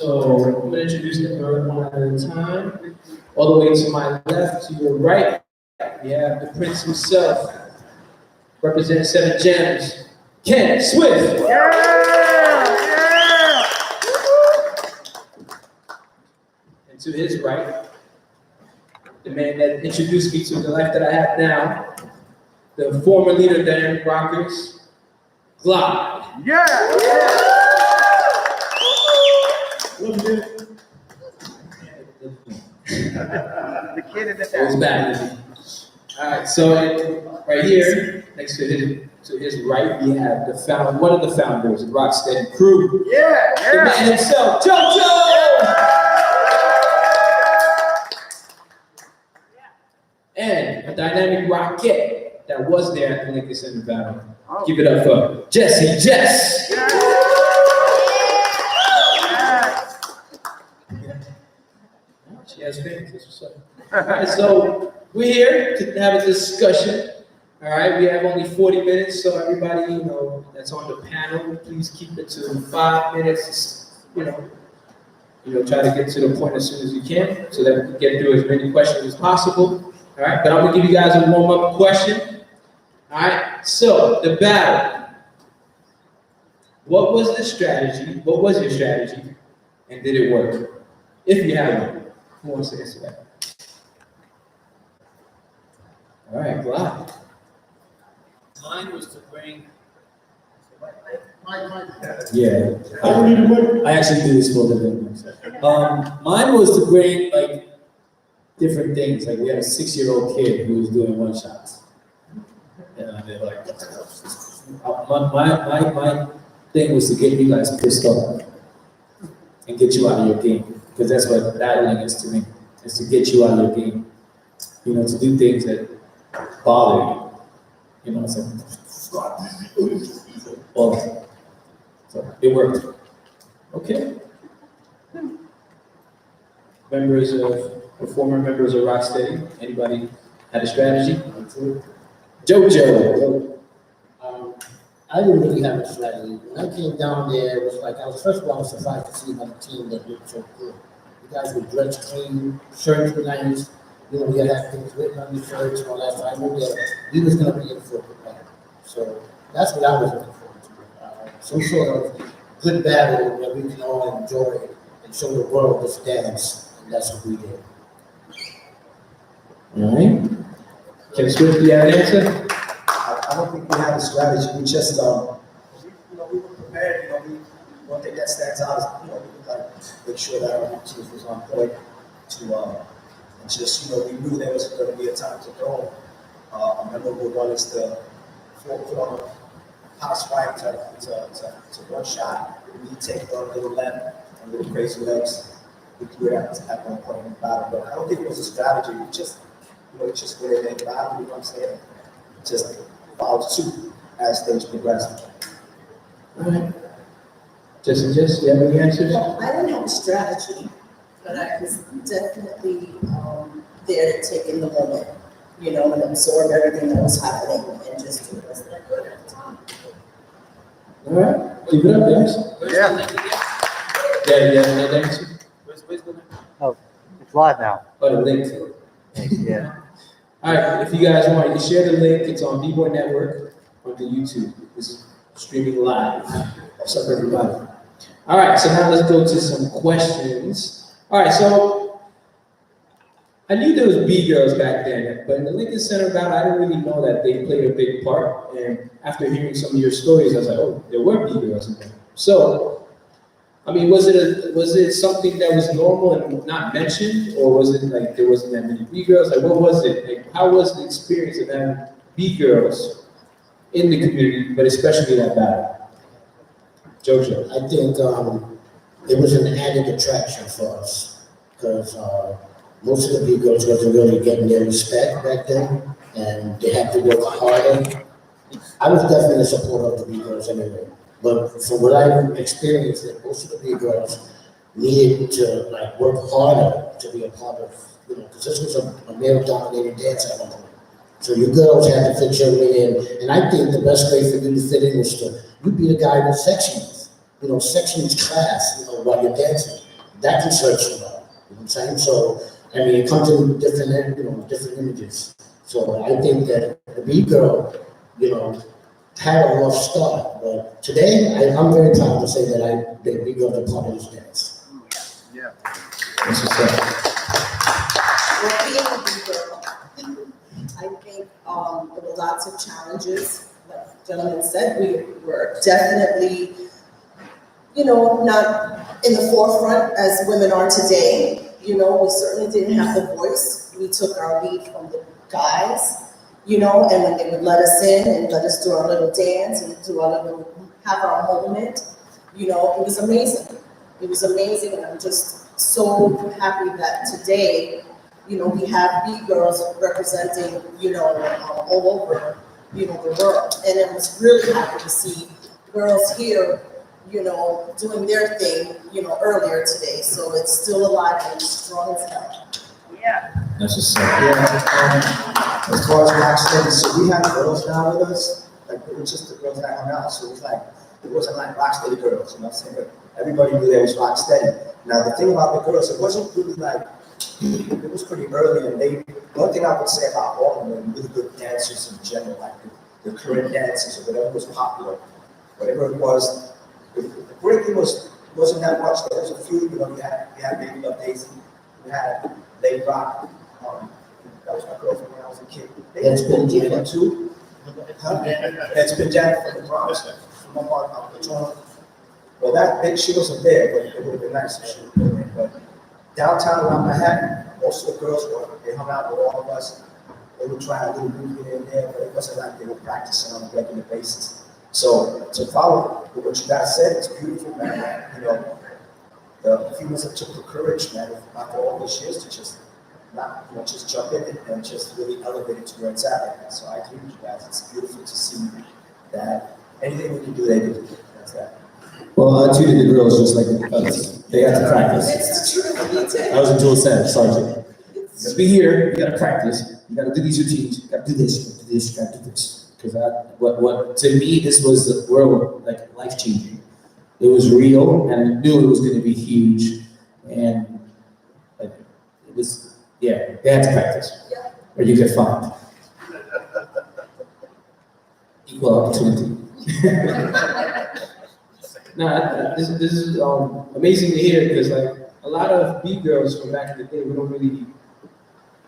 So I'm going to introduce the bird one at a time. All the way to my left, to your right, we have the prince himself, representing VII Gems, Ken Swift. And to his right, the man that introduced me to the life that I have now, the former leader of the Rockers, Glyde. The kid in the He's back. All right, so right here, next to his right, we have one of the founders of Rocksteady Crew. The man himself, Jojo! And a dynamic rocket that was there at the LincolnCenter Battle. Give it up for Jess. She has fans, that's what's up. All right, so we're here to have a discussion. All right, we have only 40 minutes, so everybody, that's on the panel, please keep it to 5 minutes. Try to get to the point as soon as you can, so that we can get through as many questions as possible. All right, but I'm gonna give you guys a warm-up question. All right, so the battle. What was the strategy? What was your strategy, and did it work? If you have one. Who wants to answer that? All right, Glyde. Mine was to bring. Yeah, I actually do this for a living. Mine was to bring like different things. Like we had a 6-year-old kid who was doing one shots. And they were like, what the hell? My thing was to get you guys pissed off and get you out of your game. Because that's what battling is to me. Is to get you out of your game. To do things that bother you. It's like, all that. So it worked. Okay. Former members of Rocksteady, anybody had a strategy? Jojo. I didn't really have a strategy. When I came down there, it was like, first of all, I was surprised to see another team that looked so good. You guys were dressed clean, shirts were nice, you had things written on your shirts and all that, so I knew that we was going to be in for a good battle. So that's what I was looking forward to. Some sort of good battle that we can all enjoy and show the world this dance, and that's what we did. All right. Ken Swift, do you have an answer? I don't think we had a strategy. We just, we were prepared. One thing that stands out is, we got to make sure that our routines was on point and just, we knew there was going to be a time to go. A memorable one is the put on a house fight to one shot. We take a little left and little crazy legs. We do it at one point in the battle. But I don't think it was a strategy. We just, just went in and battle, you know what I'm saying? Just followed suit as things progressed. All right. Jess, do you have any answers? Well, I didn't have a strategy, but I was definitely there to take in the moment, and absorb everything that was happening and just do the best that I could at the time. All right. Keep it up, guys. Yeah, another answer? Where's the link? Oh, it's live now. Oh, the link. Yeah. All right, if you guys want, you can share the link. It's on B-Boy Network on the YouTube. This is streaming live. What's up, everybody? All right, so now let's go to some questions. All right, so I knew there was B-girls back then, but in the LincolnCenter Battle, I didn't really know that they played a big part. And after hearing some of your stories, I was like, oh, there were B-girls in there. So, I mean, was it something that was normal and not mentioned, or was it like there wasn't that many B-girls? Like, what was it? Like, how was the experience of having B-girls in the community, but especially that battle? Jojo. I think it was an added attraction for us because most of the B-girls wasn't really getting their respect back then, and they had to work harder. I was definitely a supporter of the B-girls anyway. But from what I experienced, that most of the big girls needed to work harder to be a part of, because this was a male-dominated dance at one point. So you girls had to fit your way in, and I think the best way for you to fit in was to you be the guy with sections, sections class, while you're dancing. that concerns you, you know what I'm saying? So, I mean, it comes in different, different images. So I think that the B-girl, had a rough start, but today, I'm very proud to say that the B-girls are part of this dance. Yeah. That's what's up. Well, being a B-girl, I think there were lots of challenges. Like the gentleman said, we were definitely, not in the forefront as women are today. We certainly didn't have the voice. We took our lead from the guys, and when they would let us in and let us do our little dance and have our moment, it was amazing. It was amazing, and I'm just so happy that today, we have B-girls representing, all over, the world. And I was really happy to see girls here, doing their thing, earlier today. So it's still alive and strong as hell. Yeah. That's what's up. Yeah, as far as Rocksteady, so we had girls down with us, like it was just the girls that hung out, so it wasn't like Rocksteady girls, you know what I'm saying? But everybody knew there was Rocksteady. Now the thing about the girls, it wasn't really like, it was pretty early, and one thing I would say about all of them, really good dancers in general, like the current dances or whatever was popular, whatever it was, the great thing wasn't that much. There was a few, we had Baby Love Daisy, we had Lady Rock, that was my girlfriend when I was a kid. That's been Janet too. That's been Janet from the Bronx, from my part of the Toronto. Well, she wasn't there, but it would have been nice if she would have been there. But downtown around Manhattan, most of the girls they hung out with all of us. They would try a little movie here and there, but it wasn't like they were practicing on a regular basis. So to follow what you guys said, it's beautiful, man. The females that took the courage, man, after all these years to just not, just jump in and just really elevate it to where it's at right now. So I agree with you guys. It's beautiful to see that anything we can do, they do. That's that. Well, I treated the girls just like the fellas. They had to practice. It's the truth, we did. I was a dual set sergeant. Let's be here. You gotta practice. You gotta do these routines. You gotta do this. You gotta do this. You gotta do this. Because what to me, this was the world like life changing. It was real, and I knew it was going to be huge, and like it was. Yeah, they had to practice, or you get fined. Equal opportunity. This is amazing to hear, because like a lot of B girls from back in the day, we don't really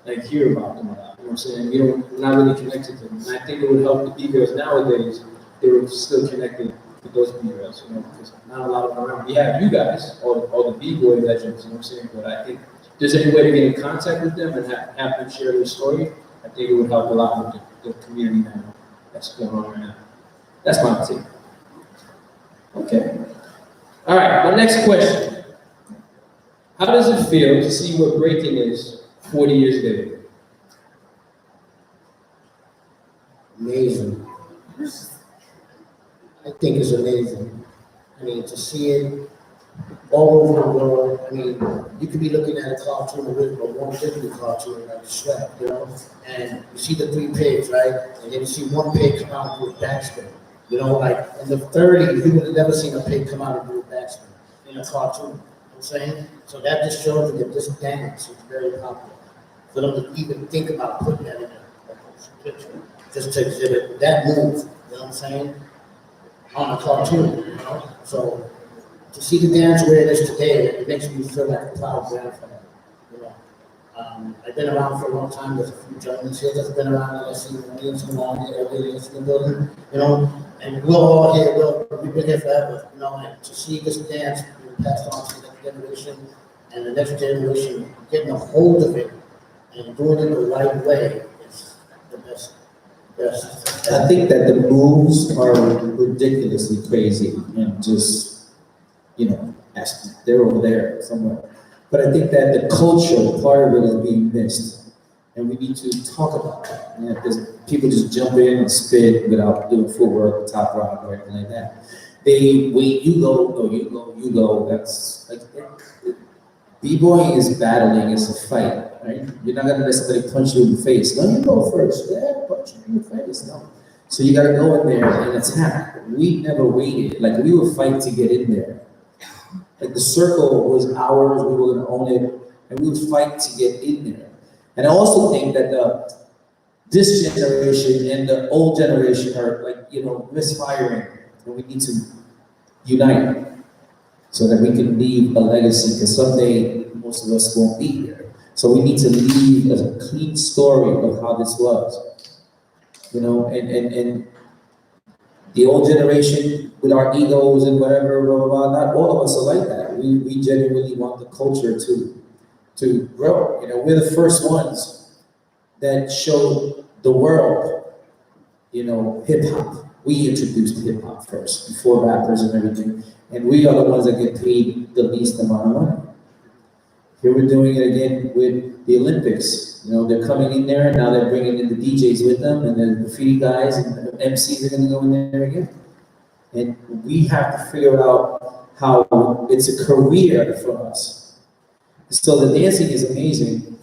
like hear about them a lot. You know what I'm saying? We're not really connected to them. And I think it would help the B girls nowadays if they were still connected to those B girls, because not a lot of them around. We have you guys, all the B boy legends, you know what I'm saying? But I think if there's any way to get in contact with them and have them share their story, I think it would help a lot with the community now that's going on right now. That's my take. Okay. All right, my next question. How does it feel to see what breaking is 40 years later? Amazing. I think it's amazing. I mean, to see it all over the world. I mean, you could be looking at a cartoon or one Disney cartoon like Shrek, and you see the three pigs, right? And then you see one pig come out with a backspin. Like in the 30s, you would have never seen a pig come out and do a backspin in a cartoon. You know what I'm saying? So that just shows you that this dance is very popular. For them to even think about putting that in a picture, just to exhibit that move, you know what I'm saying? On a cartoon, So to see the dance where it is today, it makes me feel like a proud grandfather. I've been around for a long time. There's a few gentlemen here that's been around, and I've seen millions around here, millions in the building, and we're all here. We've been here forever, and to see this dance being passed on to the next generation, and the next generation getting a hold of it and doing it the right way is the best. Yes. I think that the moves are ridiculously crazy and just, they're over there somewhere. But I think that the cultural part of it is being missed, and we need to talk about that. Because people just jump in and spit without doing footwork, top rock, or anything like that. They wait, you go. That's like b-boying is battling, it's a fight, right? You're not gonna let somebody punch you in the face. No, you go first. Yeah, punch you in the face. No. So you gotta go in there and attack. We never waited. Like we would fight to get in there. Like the circle was ours, we were gonna own it, and we would fight to get in there. And I also think that this generation and the old generation are like, misfiring, and we need to unite so that we can leave a legacy, because someday most of us won't be here. So we need to leave a clean story of how this was, and the old generation with our egos and whatever, blah, blah, blah, not all of us are like that. We genuinely want the culture to grow. We're the first ones that showed the world, hip hop. We introduced hip hop first, before rappers and everything. And we are the ones that get paid the least amount of money. Here we're doing it again with the Olympics. They're coming in there, and now they're bringing in the DJs with them, and then the graffiti guys and the MCs are gonna go in there again. And we have to figure out how it's a career for us. So the dancing is amazing.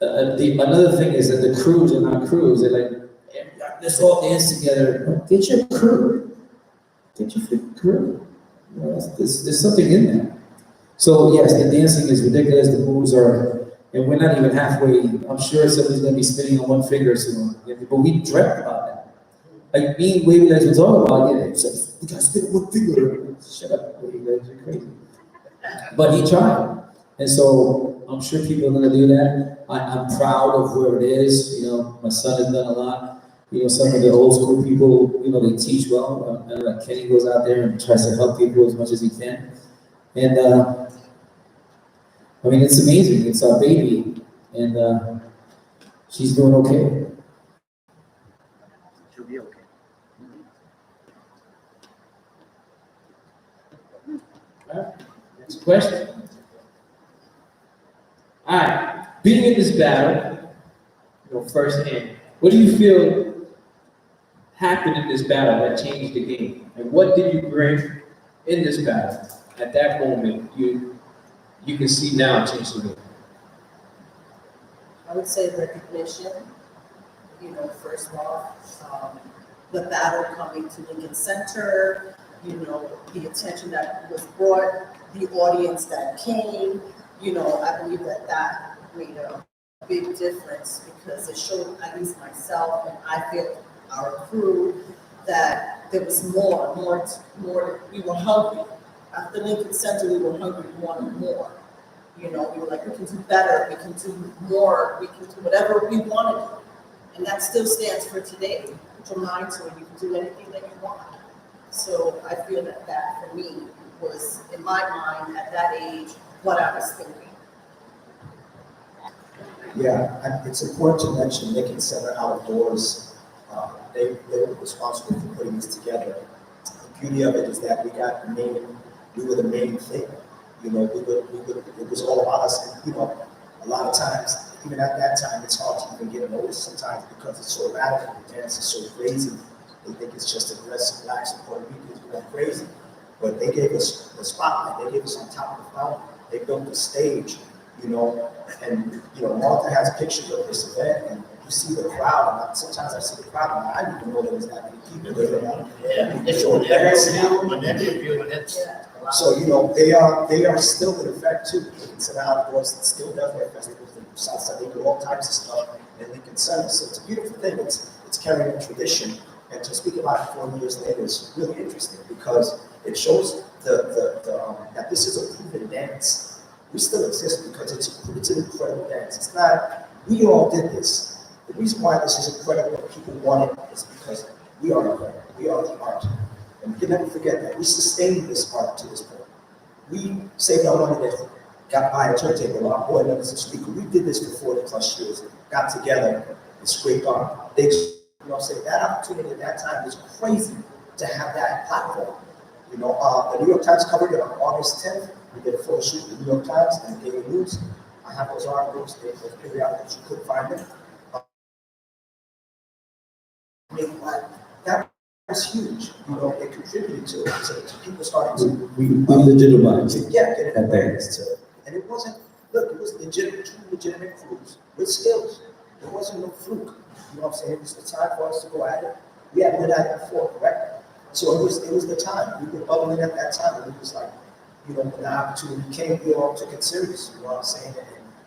Another thing is that the crews are not crews. They're like, let's all dance together. Get your crew. Get your freaking crew. There's something in there. So yes, the dancing is ridiculous. The moves are, and we're not even halfway. I'm sure somebody's gonna be spinning on one finger soon. But we dreamt about that. Like me and Wavy Legs were talking about it. We gotta spin on one finger. Shut up, Wavy Legs, you're crazy. But he tried, and so I'm sure people are gonna do that. I'm proud of where it is. My son has done a lot. Some of the old school people, they teach well. I know that Kenny goes out there and tries to help people as much as he can. And it's amazing. It's our baby, and she's doing okay. She'll be okay. All right, next question. All right, being in this battle, firsthand, what do you feel happened in this battle that changed the game? And what did you bring in this battle at that moment you can see now change the game? I would say recognition, first off, the battle coming to Lincoln Center, the attention that was brought, the audience that came, I believe that made a big difference, because it showed at least myself, and I feel our crew, that there was more, we were hungry. After Lincoln Center, we were hungry, we wanted more. We were like, we can do better, we can do more, we can do whatever we want to do. And that still stands for today. Put your mind to it, you can do anything that you want. So I feel that for me was, in my mind, at that age, what I was thinking. Yeah, it's important to mention Lincoln Center Outdoors. They were responsible for putting this together. The beauty of it is that we were the main thing. It was all about us. And, a lot of times, even at that time, it's hard to even get noticed sometimes, because it's so radical. The dance is so crazy. They think it's just aggressive blacks and Puerto Ricans going crazy. But they gave us the spotlight. They gave us on top of the mountain. They built the stage, and Martha has pictures of this event, and you see the crowd. And sometimes I see the crowd, and I didn't even know there was that many people there. So they are still in effect too. Lincoln Center Outdoors still does their festivals in Southside. They do all types of stuff in Lincoln Center. So it's a beautiful thing. It's carrying a tradition, and to speak about it 40 years later is really interesting, because it shows that this is a proven dance. We still exist because it's an incredible dance. It's not, we all did this. The reason why this is incredible and people want it is because we are incredible. We are the art. And we can never forget that. We sustained this art to this point. We saved our money that got by a turntable. Our boy knows a speaker. We did this for 40 plus years. Got together and scraped on big, that opportunity at that time was crazy to have that platform. The New York Times covered it on August 10th. We did a photo shoot with the New York Times and the Daily News. I have those articles. Those periodicals, you couldn't find them. That was huge. It contributed to people starting to We legitimize it. get an awareness to it. And it wasn't, it was legitimate crews with skills. There wasn't no fluke. You know what I'm saying? It was the time for us to go at it. We hadn't been at it before, correct? So it was the time. We were bubbling at that time, and it was like, you know, when the opportunity came, we all took it serious, you know what I'm saying? And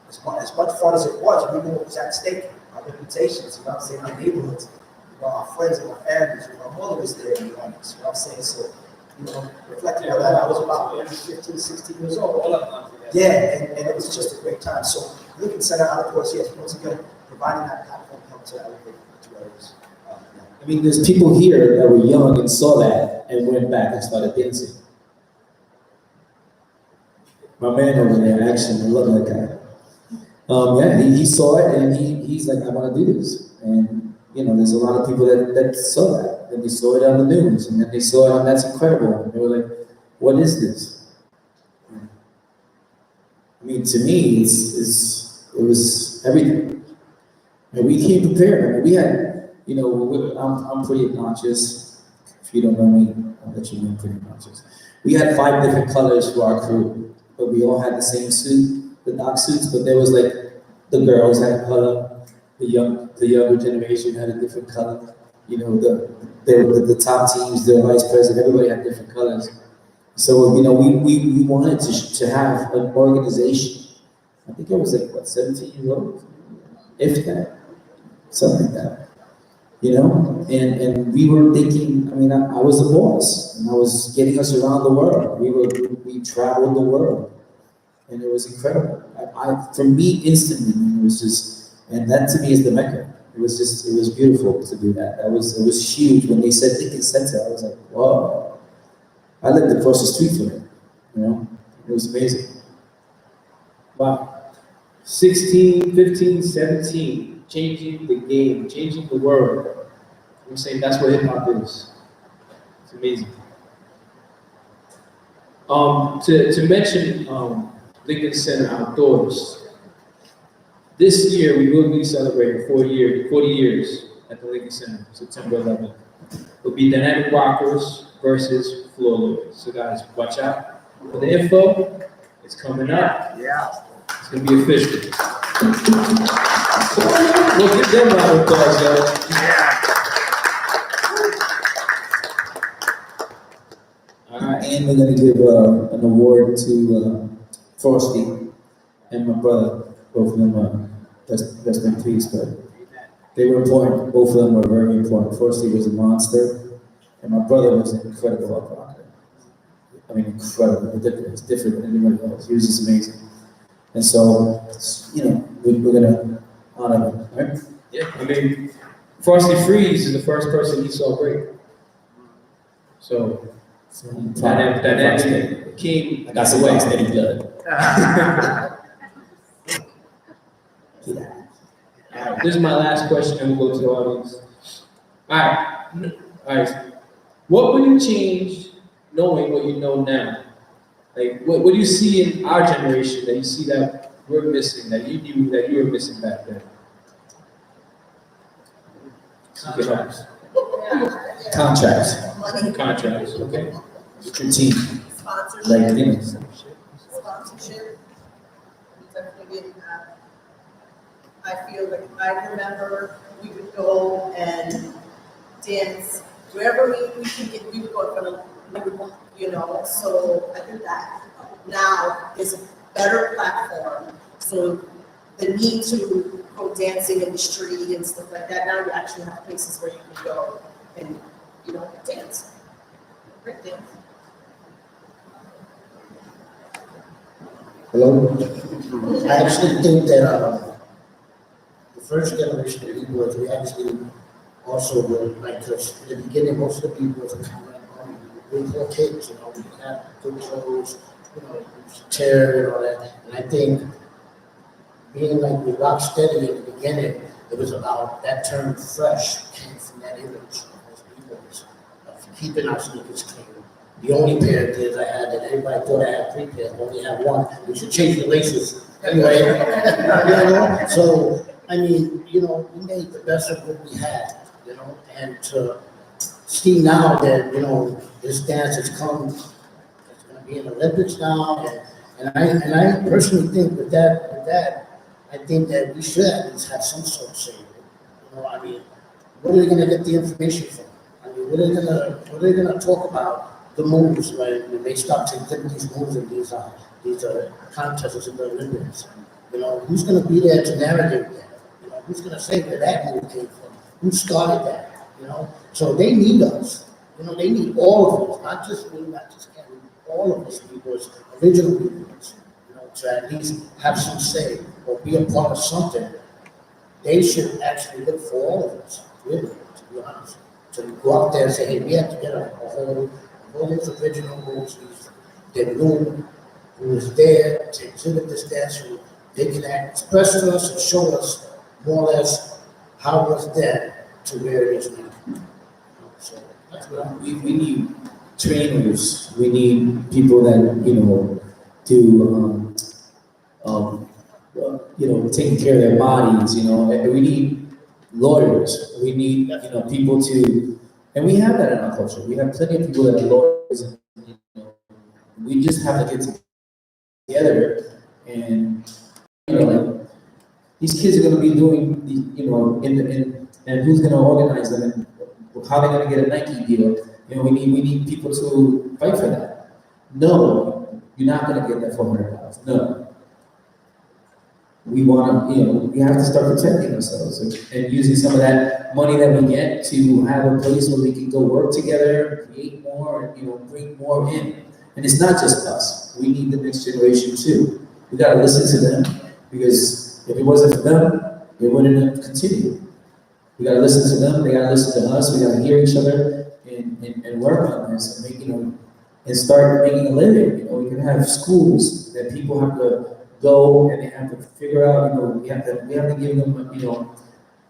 as much fun as it was, we knew what was at stake, our reputations, you know what I'm saying, our neighborhoods, you know, our friends and our families, you know, my mother was there in the audience, you know what I'm saying? So, you know, reflecting on that, I was about maybe 15, 16 years old. Yeah, and it was just a great time. So Lincoln Center Outdoors, yes, once again, providing that platform to elevate to where it is. I mean, there's people here that were young and saw that and went back and started dancing. My man over there, actually, I love that guy. Yeah, he saw it and he's like, I want to do this. And, you know, there's a lot of people that saw that. And they saw it on the news and then they saw it on That's Incredible. And they were like, what is this? I mean, to me, it was everything. And we came prepared. I mean, we had, you know, I'm pretty obnoxious. If you don't know me, I'll let you know I'm pretty obnoxious. We had 5 different colors for our crew, but we all had the same suit, the doc suits, but there was like, the girls had a color, the younger generation had a different color. You know, the top teams, the vice president, everybody had different colors. So, you know, we wanted to have an organization. I think I was like, what, 17 years old? If that, something like that. You know, and we were thinking, I mean, I was the boss, and I was getting us around the world. We traveled the world, and it was incredible. For me, instantly, it was just, and that to me is the Mecca. It was beautiful to do that. It was huge. When they said LincolnCenter, I was like, whoa. I lived across the street from it, you know? It was amazing. Wow. 16, 15, 17, changing the game, changing the world. I'm saying that's what hip hop is. It's amazing. To mention Lincoln Center Outdoors, this year we will be celebrating 40 years at the Lincoln Center, September 11th. It'll be dynamic rockers versus floor loaders. So guys, watch out for the info. It's coming up. Yeah. It's gonna be official. We'll give them a round of applause, yo. Yeah. All right. And we're gonna give an award to Frosty and my brother. Both of them rest in peace, but they were important. Both of them were very important. Frosty was a monster, and my brother was an incredible rocker. I mean, incredible. It's different than anybody else. He was just amazing. And so, you know, we're gonna honor him, right? Yeah, I mean, Frosty Freeze is the first person he saw break. So that came. I got some Rocksteady blood. This is my last question, and we'll go to the audience. All right. What would you change knowing what you know now? Like, what do you see in our generation that you see that we're missing, that you knew that you were missing back then? Contracts. Contracts. Contracts, okay. With your team. Sponsorship. Like, you know. Sponsorship. We definitely didn't have. I feel like I remember we would go and dance wherever we could get. We would go in front of, you know. So I did that. Now there's a better platform, so the need to go dancing in the street and stuff like that. Now you actually have places where you can go and, you know, dance. Great dance. Hello? I actually think that the first generation of Negroes, we actually also were like, because in the beginning, most of the Negroes were kind of like, we were kids, you know, we had good clothes, you know, tear and all that. And I think being like with Rocksteady in the beginning, it was about that term fresh came from that image of those Negroes, of keeping our sneakers clean. The only pair of kids I had that everybody thought I had 3 pairs, I only had 1. We should change the laces. Anyway, you know, so, I mean, you know, we made the best of what we had, you know, and to see now that, you know, this dance has come, it's going to be in the Olympics now, and I personally think with that, I think that we should at least have some sort of say. You know, I mean, where are they going to get the information from? I mean, what are they going to talk about? the moves when they start to exhibit these moves in these contests in the Olympics. You know, who's going to be there to navigate that? You know, who's going to say where that move came from? Who started that? You know, so they need us. You know, they need all of us, not just me, not just Ken, all of us peoples, original peoples, you know, to at least have some say or be a part of something. They should actually look for all of us, really, to be honest. To go out there and say, hey, we have to get a whole those original moves, that knew who was there to exhibit this dance, who they can express to us and show us more or less how it was then to where it is now. So that's what I'm. We need trainers, we need people that, you know, do, taking care of their bodies, you know, and we need lawyers, we need, you know, people to, and we have that in our culture, we have plenty of people that are lawyers, and, you know, we just have to get together and, you know, like, these kids are gonna be doing, you know, and who's gonna organize them, and how they're gonna get a Nike deal. You know, we need people to fight for that. No, you're not gonna get that $400. No. We wanna, you know, we have to start protecting ourselves and using some of that money that we get to have a place where we can go work together, create more, and, you know, bring more in. And it's not just us. We need the next generation too. We gotta listen to them, because if it wasn't for them, it wouldn't have continued. We gotta listen to them, they gotta listen to us, we gotta hear each other and work on this and make, you know, and start making a living. You know, we can have schools that people have to go and they have to figure out, you know, we have to give them, you know,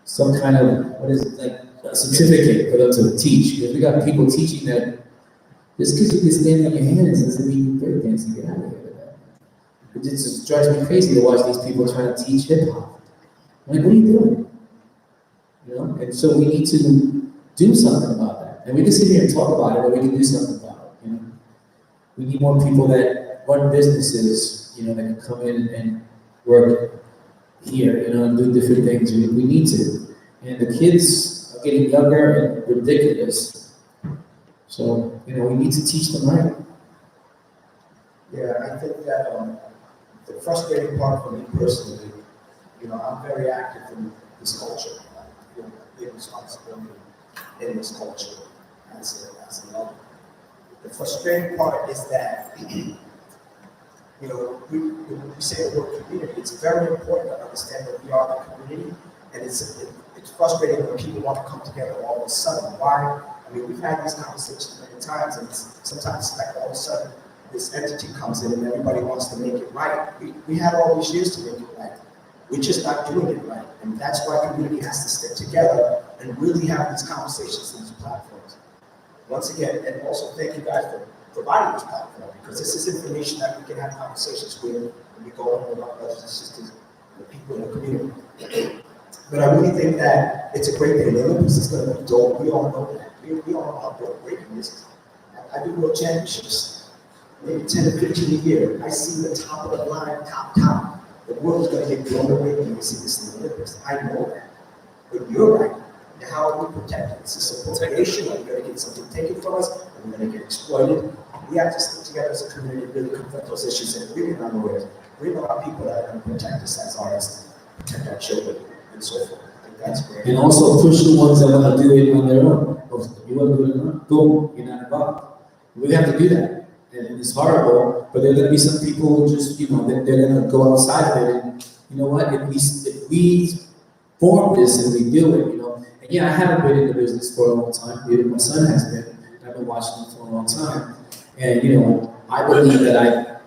some kind of, what is it, like a certificate for them to teach. Because we got people teaching that just because you can stand on your hands doesn't mean you break dance and get out of here with that. It just drives me crazy to watch these people trying to teach hip hop. I'm like, what are you doing? You know, and so we need to do something about that. And we can sit here and talk about it, but we can do something about it. You know, we need more people that run businesses, you know, that can come in and work here, you know, and do different things. We need to. And the kids are getting younger and ridiculous. So, you know, we need to teach them right. Yeah, I think that the frustrating part for me personally, you know, I'm very active in this culture. I feel big responsibility in this culture as a leader. The frustrating part is that, you know, when we say the word community, it's very important to understand that we are the community, and it's frustrating when people want to come together all of a sudden. Why? I mean, we've had these conversations many times, and sometimes it's like all of a sudden this entity comes in and everybody wants to make it right. We had all these years to make it right. We're just not doing it right, and that's why community has to stick together and really have these conversations on these platforms. Once again, and also thank you guys for providing this platform, because this is information that we can have conversations with when we go on with our brothers and sisters, the people in the community. But I really think that it's a great thing. The Olympics is going to be dope. We all know that. We all know how breaking this is. I do world championships, maybe 10 to 15 a year. I see the top of the line, top. The world is going to get blown away when we see this in the Olympics. I know that. But you're right. Now, how are we protected? Is this appropriation? Are we going to get something taken from us? Are we going to get exploited? We have to stick together as a community, really confront those issues and bring in our lawyers, bring in our people that are going to protect us as artists, protect our children, and so forth. I think that's great. And also push the ones that want to do it on their own. You want to do it on your own? Boom, you're not involved. We have to do that. And it's horrible, but there are going to be some people who just, you know, they're going to go outside of it. And you know what? If we form this and we do it, you know. And yeah, I haven't been in the business for a long time. Maybe my son has been. I've been watching him for a long time. And, you know, I believe that I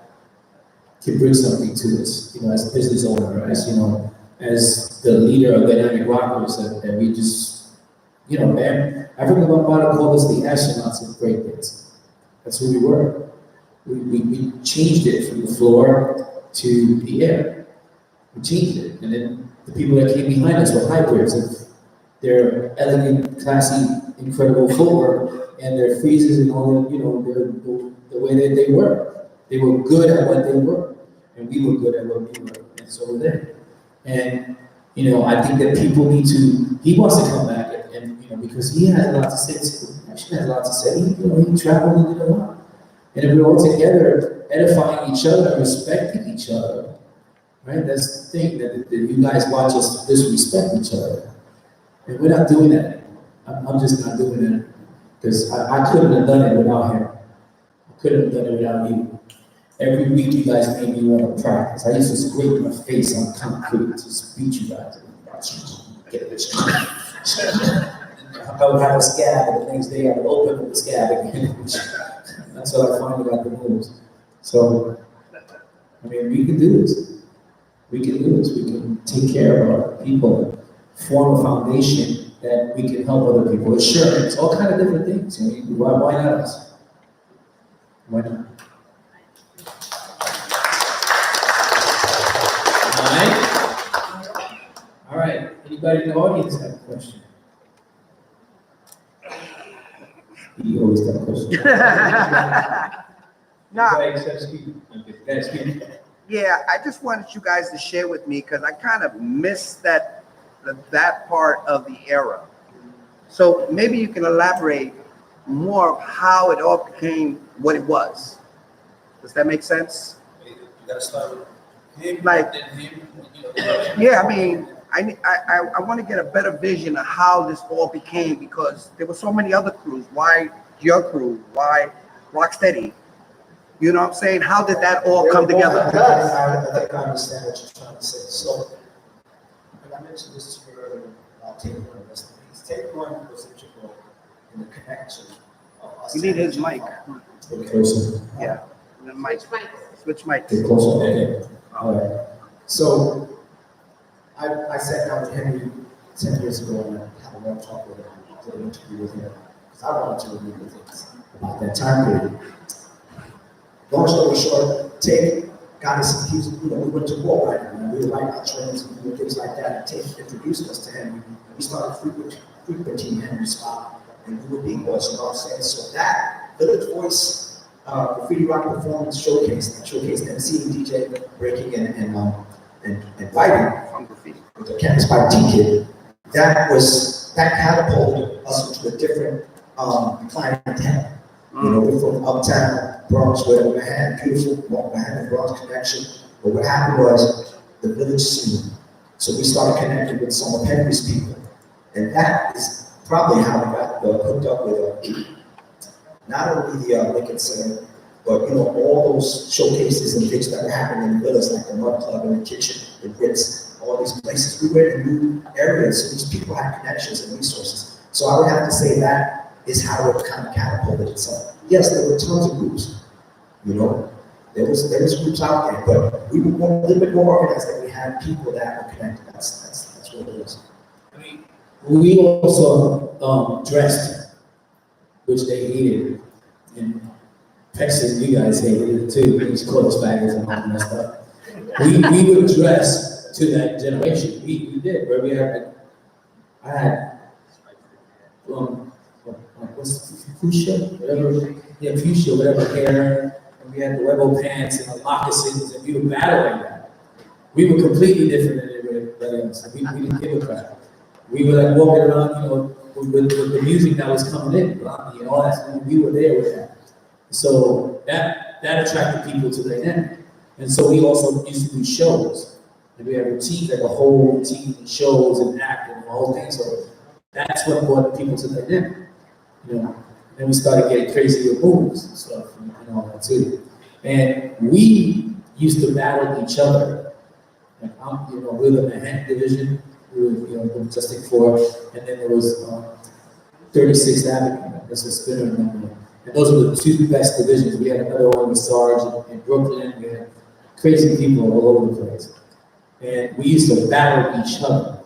can bring something to this, you know, as a business owner, as, you know, as the leader of Dynamic Rockers, that we just, you know, man, African Bambaataa called us the astronauts of breakdance. That's who we were. We changed it from the floor to the air. We changed it. And then the people that came behind us were hybrids of their elegant, classy, incredible footwork and their freezes and all the, you know, the way that they were. They were good at what they were. And we were good at what we were. And so were they. And, you know, I think that people need to, he wants to come back and because he has a lot to say too. Actually has a lot to say. He traveled and did a lot. And if we're all together, edifying each other, respecting each other, right? That's the thing that you guys watch us disrespect each other, and we're not doing that. I'm just not doing it because I couldn't have done it without him. I couldn't have done it without you. Every week you guys made me want to practice. I used to scrape my face on concrete to beat you guys. Get a bitch. I would have a scab, and the next day I would open up the scab again. That's what I finally got the moves. So, I mean, we can do this. We can do this. We can take care of our people, form a foundation that we can help other people. Insurance, all kind of different things. Why not us? Why not? All right. Anybody in the audience have a question? You always got a question. Nah, That's me. yeah, I just wanted you guys to share with me because I kind of missed that part of the era. So maybe you can elaborate more of how it all became what it was. Does that make sense? You gotta start with him, Like- then him, Yeah, I mean, I want to get a better vision of how this all became because there were so many other crews. Why your crew? Why Rocksteady? You know what I'm saying? How did that all come together? I think I understand what you're trying to say. So, and I mentioned this to you earlier about take one. Take one was integral in the connection of us. You need his mic. Get closer. Yeah. The mic. Switch mic. Get closer. Okay. All right. So, I sat down with Henry 10 years ago and I had a long talk with him. I did an interview with him because I wanted to remember things about that time period. Long story short, Tate got us, we went to war right now, we were like our trains and we were things like that, and Tate introduced us to Henry. We started frequenting Henry's spot, and we were being boys, you know what I'm saying? So that Village Voice graffiti rock performance showcase, that showcased MC and DJ breaking and fighting with the Campus by T-Kid, that catapulted us into a different clientele. We're from uptown Bronx, where we had beautiful Manhattan Bronx connection. But what happened was the village scene. So we started connecting with some of Henry's people. And that is probably how we got hooked up with not only the Lincoln Center, but all those showcases and things that were happening in the village, like the Mud Club and the Kitchen, the Ritz, all these places. We went in new areas, so these people had connections and resources. So I would have to say that is how it kind of catapulted itself. Yes, there were tons of groups, there was groups out there, but we were a little bit more organized, and we had people that were connected. That's what it was. I mean, we also dressed, which they hated. In Texas, you guys hated it too. They just called us faggots and all that stuff. We would dress to that generation. We did. Where we had, I had, what's fuchsia, whatever, yeah, fuchsia, whatever hair, and we had the Webo pants and the moccasins, and we were battling that. We were completely different than everybody else. We didn't give a crap. We were like walking around, with the music that was coming in, Blondie and all that. We were there with that. So that attracted people to the end. And so we also used to do shows. And we had routines, like a whole routine, and shows and acting and the whole thing. So that's what brought people to the end. Then we started getting crazy with moves and stuff and all that too. And we used to battle each other. Like we're the Manhattan division, we were the Majestic 4, and then there was 36th Avenue, that's a spinner number. And those were the two best divisions. We had another one with Sarge in Brooklyn, we had crazy people all over the place. And we used to battle each other,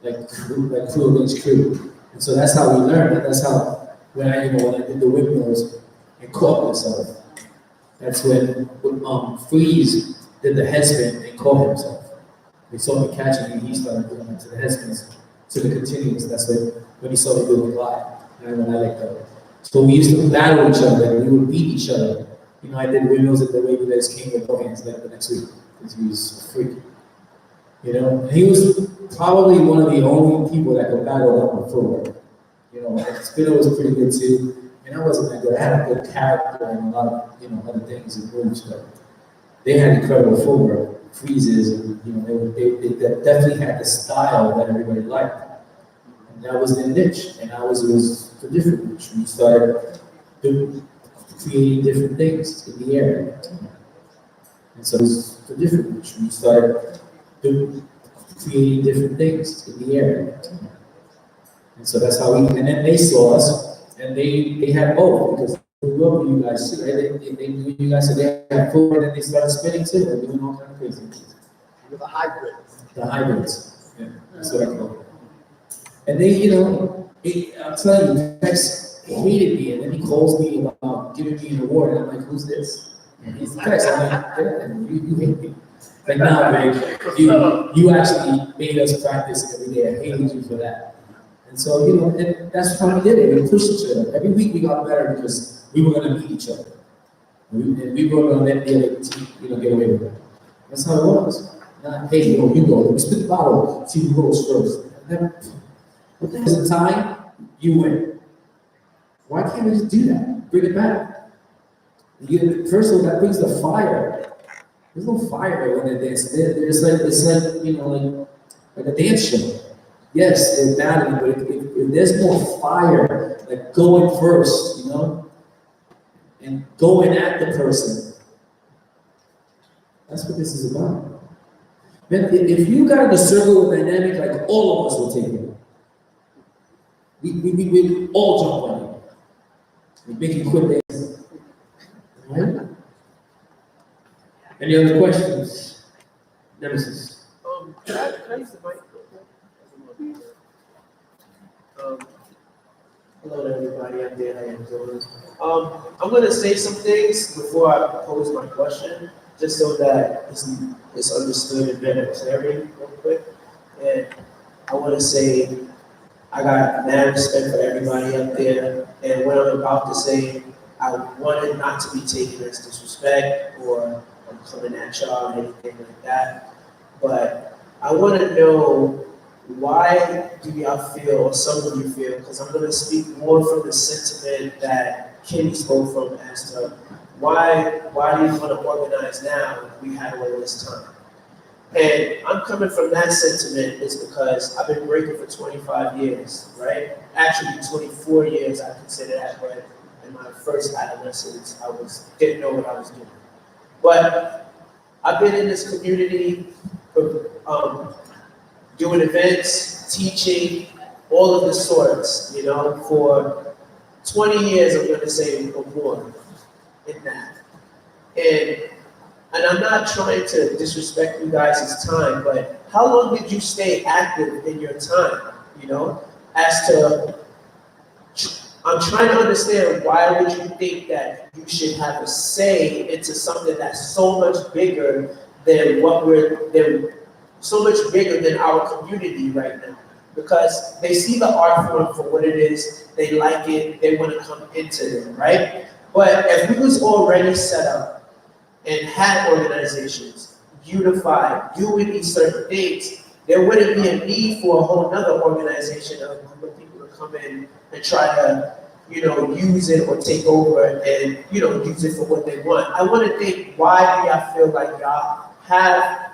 like crew against crew. And so that's how we learned, and that's how, when I did the windmills and caught myself, that's when Freeze did the headspin and caught himself. He saw me catching and he started going into the headspins to the continuous. That's when he saw me do the glide, and when I let go. So we used to battle each other, and we would beat each other. I did windmills at the way you guys came with no hands like the next week, because he was a freak. You know, and he was probably one of the only people that could battle up with footwork. You know, and Spino was pretty good too. And I wasn't that good. I had a good character and a lot of, you know, other things and moves, but they had incredible footwork, freezes, and you know, they definitely had the style that everybody liked. And that was their niche, and it was a different niche. We started creating different things in the area. And so it was a different niche. We started creating different things in the area. And so that's how and then they saw us, and they had both, because they grew up with you guys too, right? They knew you guys, so they had footwork, and they started spinning too, and doing all kinds of crazy things. With a hybrid. The hybrids, yeah, that's what I call it. And they, you know, I'm telling you, Tex hated me, and then he calls me about giving me an award, and I'm like, who's this? And he's Tex, I'm like, you hate me. Like, nah, man, you actually made us practice every day. I hated you for that. And so, you know, and that's how we did it. We pushed each other. Every week we got better because we were going to beat each other. And we were going to let the other team, you know, get away with it. That's how it was. Not, hey, you go. We spit the bottle, see who goes first. But there's a time, you win. Why can't we just do that? Bring it back. First of all, that brings the fire. There's no fire when they dance. It's like, you know, like a dance show. Yes, they're battling, but if there's more fire, like going first, you know, and going at the person, that's what this is about. Man, if you got in a circle with dynamic, like all of us will take it. We all jump on it. We make you quit dancing. Right? Any other questions? Nemesis. Can I use the mic? Hello to everybody out there. How you doing? I'm going to say some things before I pose my question, just so that it's understood and better clarity real quick. And I want to say I got mad respect for everybody out there, and what I'm about to say, I want it not to be taken as disrespect or I'm coming at y'all or anything like that. But I want to know, why do y'all feel, or some of you feel, because I'm going to speak more from the sentiment that Kenny spoke from, as to why do you want to organize now if we had all this time? And I'm coming from that sentiment is because I've been breaking for 25 years, right? Actually 24 years I consider that, but in my first adolescence, didn't know what I was doing. But I've been in this community doing events, teaching, all of the sorts, you know, for 20 years, I'm going to say, or more in that. And I'm not trying to disrespect you guys' time, but how long did you stay active in your time, you know? I'm trying to understand, why would you think that you should have a say into something that's so much bigger than so much bigger than our community right now? Because they see the art form for what it is, they like it, they want to come into it, right? But if we was already set up and had organizations, unified, doing these certain things, there wouldn't be a need for a whole nother organization of group of people to come in and try to, you know, use it or take over and, you know, use it for what they want. I want to think, why do y'all feel like y'all have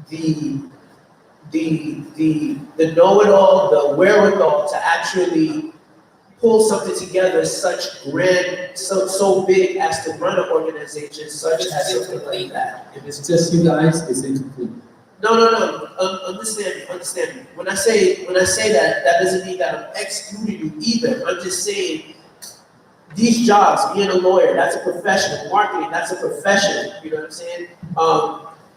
the know-it-all, the wherewithal to actually pull something together such grand, so big as to run an organization such as something like that? If it's just you guys, it's incomplete. No. Understand me. When I say that, that doesn't mean that I'm excluding you either. I'm just saying these jobs, being a lawyer, that's a profession. Marketing, that's a profession. You know what I'm saying?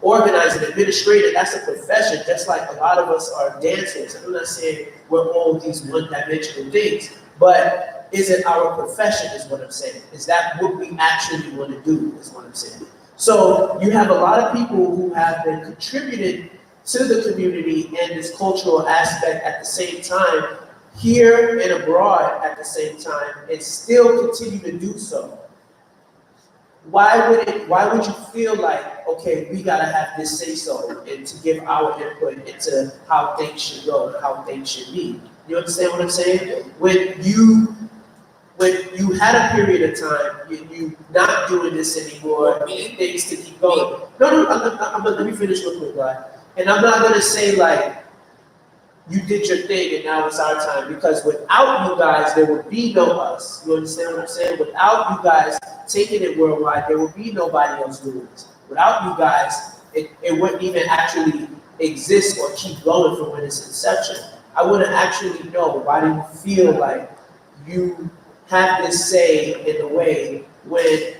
Organizing, administrator, that's a profession. Just like a lot of us are dancers. I'm not saying we're all these one-dimensional things, but is it our profession? Is what I'm saying. Is that what we actually want to do? Is what I'm saying. So you have a lot of people who have been contributed to the community and this cultural aspect at the same time, here and abroad at the same time, and still continue to do so. why would you feel like, okay, we gotta have this say so and to give our input into how things should go, how things should be? You understand what I'm saying? When you had a period of time, you not doing this anymore, needing things to keep going. No, let me finish real quick, right? And I'm not gonna say like, you did your thing and now it's our time, because without you guys, there would be no us. You understand what I'm saying? Without you guys taking it worldwide, there would be nobody else doing this. Without you guys, it wouldn't even actually exist or keep going from when its inception. I wouldn't actually know. Why do you feel like you have this say in the way when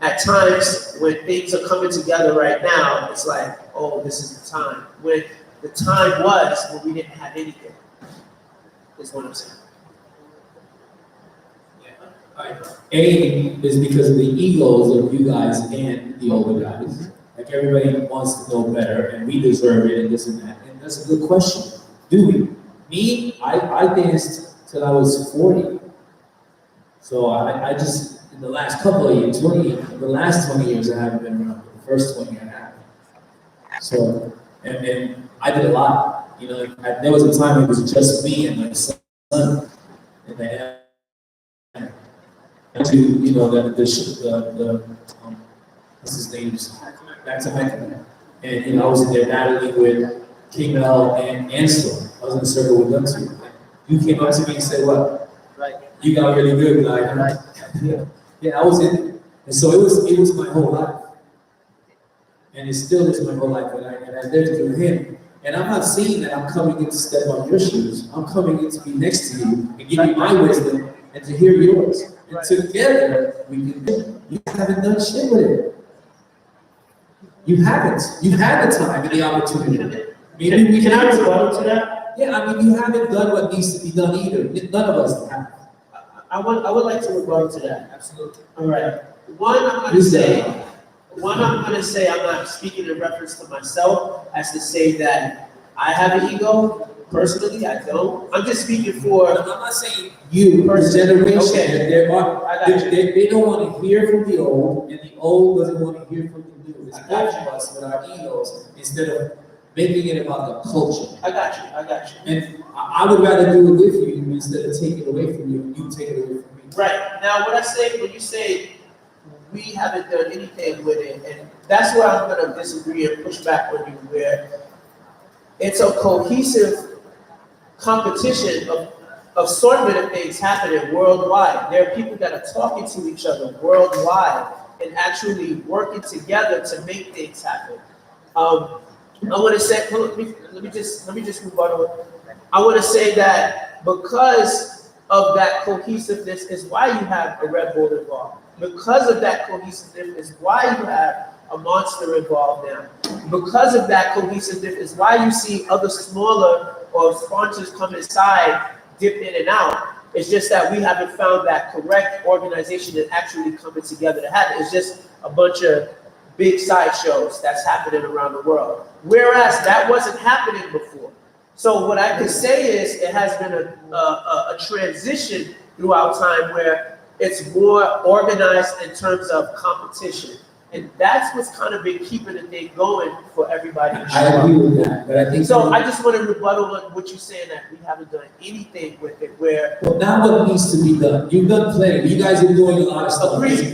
at times when things are coming together right now, it's like, oh, this is the time. When the time was when we didn't have anything, is what I'm saying. A is because of the egos of you guys and the older guys. Like everybody wants to know better and we deserve it and this and that. And that's a good question. Do we? Me, I danced till I was 40. So I just, in the last couple of years, the last 20 years I haven't been around, the first 20 I haven't. So, and I did a lot, you know, there was a time when it was just me and my son, and then, to, you know, the what's his name, back to Mecca. And, you know, I was in there battling with King L and Storm. I was in a circle with them too. You came up to me and said, what? Right. You got really good, like, Right. yeah, I was in it. And so it was my whole life. And it still is my whole life, and I lived through him. And I'm not saying that I'm coming in to step on your shoes. I'm coming in to be next to you and give you my wisdom and to hear yours. And together, we can. You haven't done shit with it. You haven't. You've had the time and the opportunity. Maybe we Can I respond to that? Yeah, I mean, you haven't done what needs to be done either. None of us have. I would like to respond to that. Absolutely. All right. One, I'm gonna say, I'm not speaking in reference to myself as to say that I have an ego. Personally, I don't. I'm just speaking for. I'm not saying you, the generation. Okay. They don't want to hear from the old, and the old doesn't want to hear from the new. It's both of us with our egos instead of making it about the culture. I got you. And I would rather do it with you instead of taking it away from you. You take it away from me. Right. Now, when you say we haven't done anything with it, and that's where I'm going to disagree and push back on you, where it's a cohesive competition of assortment of things happening worldwide. There are people that are talking to each other worldwide and actually working together to make things happen. I want to say, let me just move on. I want to say that because of that cohesiveness is why you have a Red Bull involved. Because of that cohesiveness is why you have a Monster involved now. Because of that cohesiveness is why you see other smaller or sponsors come inside, dip in and out. It's just that we haven't found that correct organization that actually coming together to have it. It's just a bunch of big sideshows that's happening around the world. Whereas that wasn't happening before. So what I can say is it has been a transition throughout time where it's more organized in terms of competition. And that's what's kind of been keeping the thing going for everybody. I agree with that, but I think so. I just want to rebuttal on what you're saying that we haven't done anything with it. Where well, now what needs to be done? You've done plenty. You guys are doing a lot of stuff. Agreed.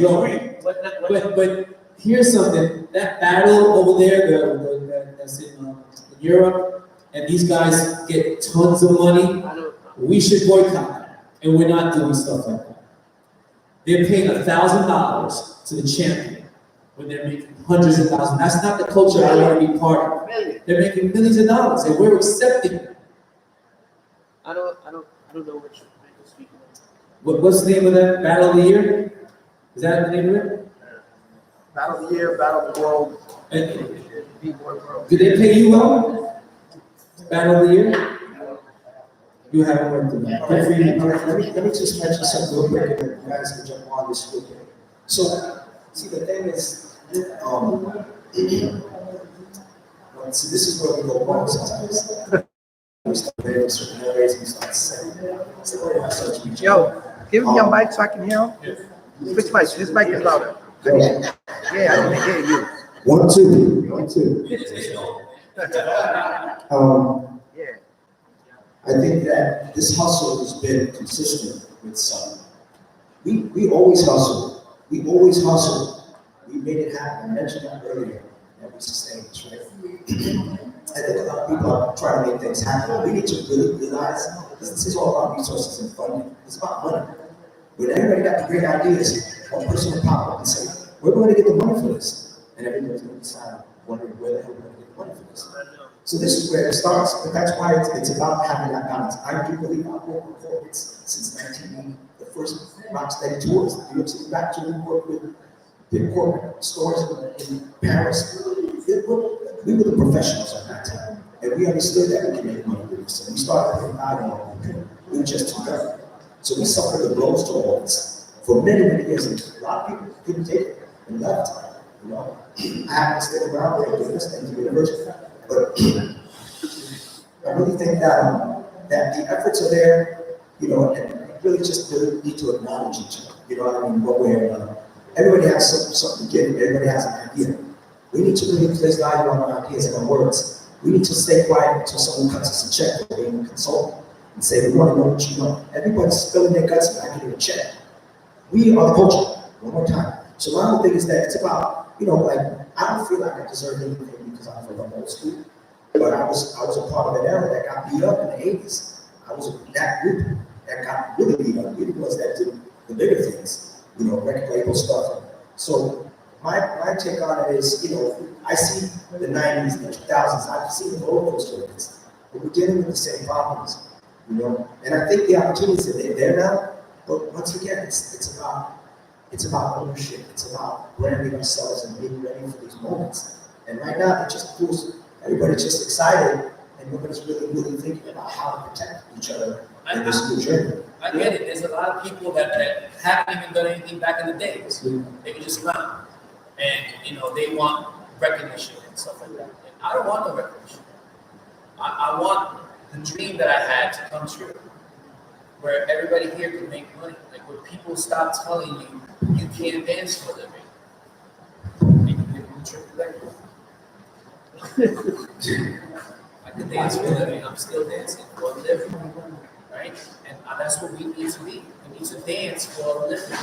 But here's something. That battle over there, that's in Europe, and these guys get tons of money. We should boycott that, and we're not doing stuff like that. They're paying $1,000 to the champion when they're making hundreds of thousands. That's not the culture I want to be part of. They're making millions of dollars, and we're accepting it. I don't know what you're speaking of. What's the name of that? Battle of the Year? Is that the name of it? Battle of the Year, Battle of the World. Did they pay you well? Battle of the Year? You haven't worked with that. Let me just mention something real quick, and you guys can jump on this real quick. So, see, the thing is, see, this is where we go wrong sometimes. We start there, certain areas, we start saying, Yo, give me your mic so I can hear him. Which mic? This mic is louder. Yeah, I don't hear you. 1, 2, 1, 2. Yeah. I think that this hustle has been consistent with some. We always hustle. We always hustle. We made it happen. I mentioned that earlier. That we sustain this, right? I think a lot of people are trying to make things happen. We need to really realize this is all about resources and funding. It's about money. When everybody got the great ideas, one person will pop up and say, "We're going to get the money for this," and everybody's going to decide, wondering where the hell we're going to get the money for this. So this is where it starts, but that's why it's about having that balance. I do believe I've worked with corporates since 1980, the first Rocksteady tours. New York City back to we worked with big corporate stores in Paris. We were the professionals at that time, and we understood that we could make money with this. And we started putting value on people. We were just too young. So we suffered the blows to all this for many, many years. And a lot of people couldn't take it and left. You know, I happened to stick around there and do this thing to university. But I really think that the efforts are there, you know, and we really just really need to acknowledge each other. You know what I mean? One way or another. Everybody has something to give. Everybody has an idea. We need to really place value on our ideas and our words. We need to stay quiet until someone cuts us a check or even consult and say, "We want to know what you know." Everybody's spilling their guts and I can get a check. We are the culture. One more time. So my whole thing is that it's about, you know, like, I don't feel like I deserve anything because I'm from old school, but I was a part of an era that got beat up in the 80s. I was that group that got really beat up. We were the ones that did the bigger things, you know, record label stuff. So my take on it is, you know, I see the 90s and the 2000s. I've seen the roller coaster of this, but we're dealing with the same problems, you know. And I think the opportunities are there now. But once again, it's about ownership. It's about branding ourselves and being ready for these moments. And right now, it just feels everybody's just excited, and nobody's really thinking about how to protect each other in this new journey. I get it. There's a lot of people that haven't even done anything back in the days. They were just around, and you know they want recognition and stuff like that. And I don't want no recognition. I want the dream that I had to come true, where everybody here can make money. Like where people stop telling you you can't dance for a living, and you give them a triple leg. I can dance for a living. I'm still dancing for a living, right? And that's what we need to be. We need to dance for a living.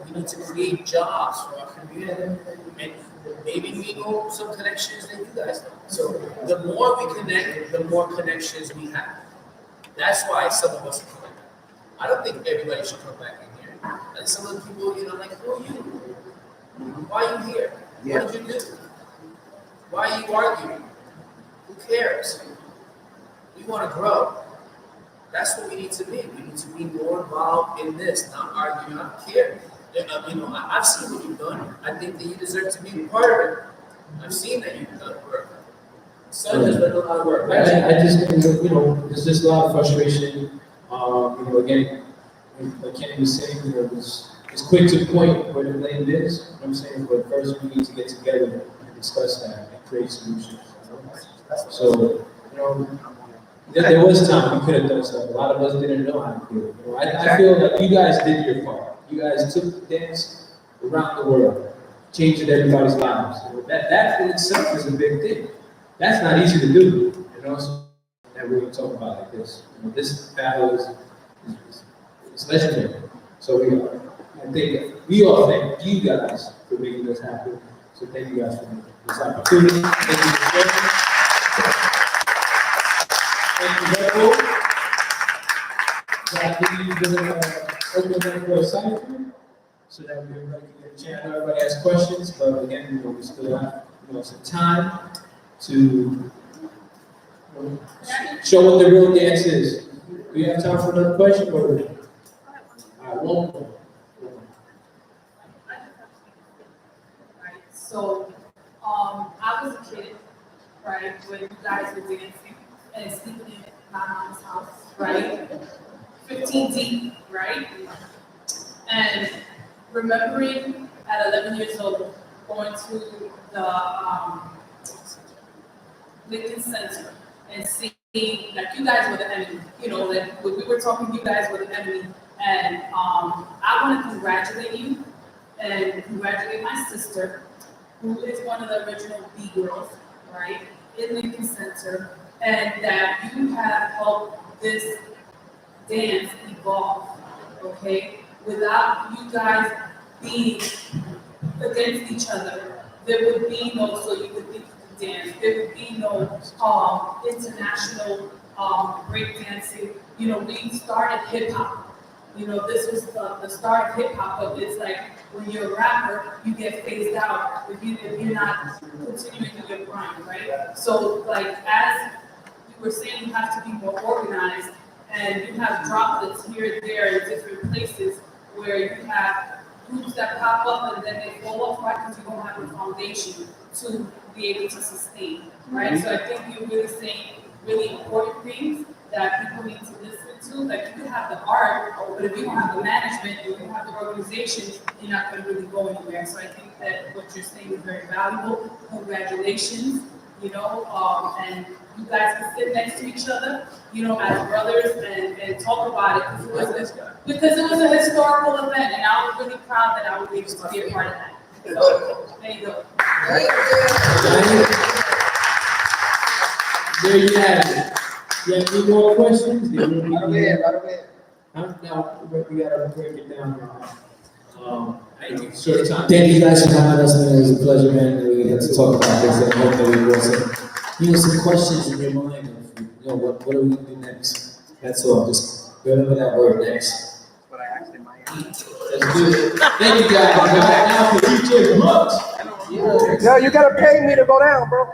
We need to create jobs for our community, and maybe we know some connections that you guys know. So the more we connect, the more connections we have. That's why some of us are coming back. I don't think everybody should come back in here. Like some of the people, you know, like, who are you? Why are you here? Yeah. What did you do? Why are you arguing? Who cares? We want to grow. That's what we need to be. We need to be more involved in this, not arguing. I don't care. You know, I've seen what you've done. I think that you deserve to be part of it. I've seen that you've done work. Son has done a lot of work. I just think that, you know, there's just a lot of frustration. You know, again, like Kenny was saying, you know, it's quick to point where the blame is. You know what I'm saying? But first we need to get together and discuss that and create solutions. You know? So, you know, there was time we could have done stuff. A lot of us didn't know how to do it. You know, I feel like you guys did your part. You guys took the dance around the world, changing everybody's lives. You know, that in itself is a big thing. That's not easy to do, you know. So that we're going to talk about like this. You know, this battle is legendary. So I think we all thank you guys for making this happen. So thank you guys for this opportunity. Thank you for sharing. Thank you, Jojo. I think you're going to open it for a Cypher so that everybody can get a chance. Everybody has questions, but again, you know, we still have, you know, some time to show what the real dance is. Do you have time for another question? Or? All right, one more. Right. So, I was a kid, right, when you guys were dancing and sleeping in my mom's house, right? 15 deep, right? And remembering at 11 years old going to the LincolnCenter and seeing like you guys were the enemy, you know, like when we were talking, you guys were the enemy. And I want to congratulate you and congratulate my sister, who is one of the original B girls, right, in Lincoln Center, and that you have helped this dance evolve, okay? Without you guys being against each other, there would be no So You Could Think You Could Dance, there would be no international breakdancing. You know, we started hip hop. You know, this was the start of hip hop, but it's like when you're a rapper, you get phased out if you're not continuing your grind, right? So like as you were saying, you have to be more organized, and you have droplets here and there in different places where you have groups that pop up and then they fall off, right? Because you don't have the foundation to be able to sustain, right? So I think you're really saying really important things that people need to listen to. Like you can have the art, but if you don't have the management, if you don't have the organization, you're not going to really go anywhere. So I think that what you're saying is very valuable. Congratulations, you know, and you guys can sit next to each other, you know, as brothers and talk about it because it was a historical event, and I was really proud that I was able to be a part of that. So there you go. There you have it. You have any more questions? Now, we gotta break it down now. I think short time. Thank you guys for having us, man. It was a pleasure, man, that we had to talk about this, and I hope that we got some questions in your mind of, what are we gonna do next? That's all, just remember that word, next. What I asked in my end. Let's do it. Thank you guys. Now for DJ Hooks. Yo, you gotta pay me to go down, bro.